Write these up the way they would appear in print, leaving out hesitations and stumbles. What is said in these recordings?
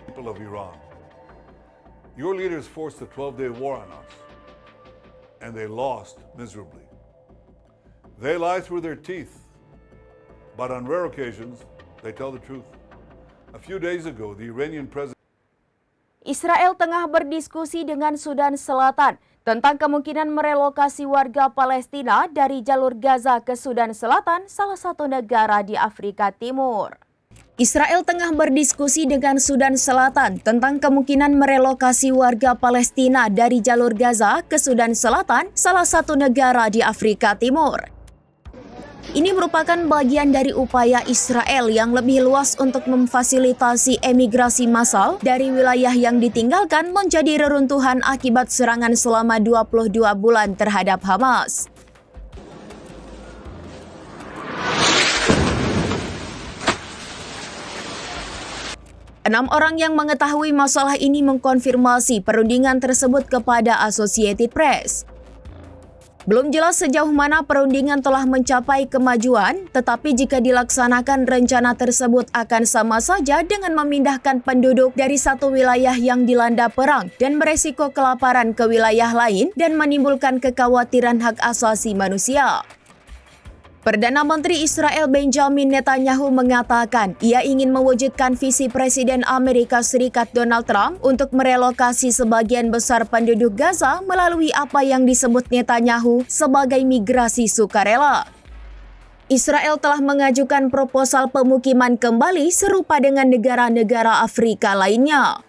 People of Iran, your leaders forced a 12-day war on us, and they lost miserably. They lie through their teeth, but on rare occasions, they tell the truth. A few days ago, the Iranian president Israel tengah berdiskusi dengan Sudan Selatan tentang kemungkinan merelokasi warga Palestina dari jalur Gaza ke Sudan Selatan, salah satu negara di Afrika Timur. Israel tengah berdiskusi dengan Sudan Selatan tentang kemungkinan merelokasi warga Palestina dari jalur Gaza ke Sudan Selatan, salah satu negara di Afrika Timur. Ini merupakan bagian dari upaya Israel yang lebih luas untuk memfasilitasi emigrasi massal dari wilayah yang ditinggalkan menjadi reruntuhan akibat serangan selama 22 bulan terhadap Hamas. Enam orang yang mengetahui masalah ini mengkonfirmasi perundingan tersebut kepada Associated Press. Belum jelas sejauh mana perundingan telah mencapai kemajuan, tetapi jika dilaksanakan rencana tersebut akan sama saja dengan memindahkan penduduk dari satu wilayah yang dilanda perang dan beresiko kelaparan ke wilayah lain dan menimbulkan kekhawatiran hak asasi manusia. Perdana Menteri Israel Benjamin Netanyahu mengatakan ia ingin mewujudkan visi Presiden Amerika Serikat Donald Trump untuk merelokasi sebagian besar penduduk Gaza melalui apa yang disebut Netanyahu sebagai migrasi sukarela. Israel telah mengajukan proposal pemukiman kembali serupa dengan negara-negara Afrika lainnya.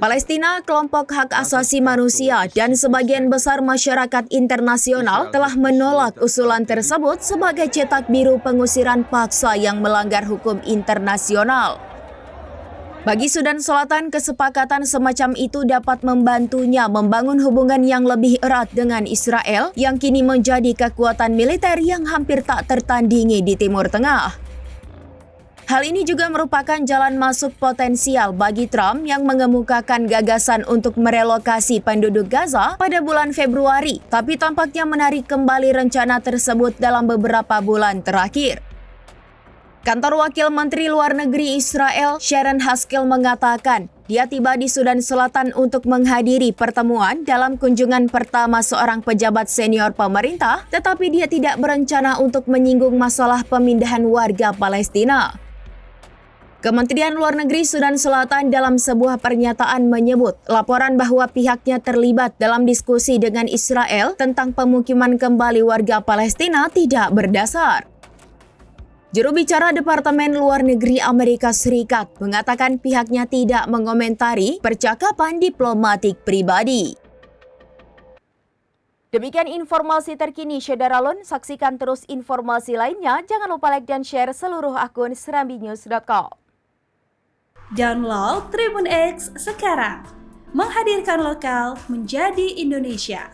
Palestina, kelompok hak asasi manusia, dan sebagian besar masyarakat internasional telah menolak usulan tersebut sebagai cetak biru pengusiran paksa yang melanggar hukum internasional. Bagi Sudan Selatan, kesepakatan semacam itu dapat membantunya membangun hubungan yang lebih erat dengan Israel yang kini menjadi kekuatan militer yang hampir tak tertandingi di Timur Tengah. Hal ini juga merupakan jalan masuk potensial bagi Trump yang mengemukakan gagasan untuk merelokasi penduduk Gaza pada bulan Februari, tapi tampaknya menarik kembali rencana tersebut dalam beberapa bulan terakhir. Kantor Wakil Menteri Luar Negeri Israel, Sharon Haskell mengatakan, dia tiba di Sudan Selatan untuk menghadiri pertemuan dalam kunjungan pertama seorang pejabat senior pemerintah, tetapi dia tidak berencana untuk menyinggung masalah pemindahan warga Palestina. Kementerian Luar Negeri Sudan Selatan dalam sebuah pernyataan menyebut laporan bahwa pihaknya terlibat dalam diskusi dengan Israel tentang pemukiman kembali warga Palestina tidak berdasar. Juru bicara Departemen Luar Negeri Amerika Serikat mengatakan pihaknya tidak mengomentari percakapan diplomatik pribadi. Demikian informasi terkini Syederalun, saksikan terus informasi lainnya, jangan lupa like dan share seluruh akun serambinews.com. Download Tribun X sekarang, menghadirkan lokal menjadi Indonesia.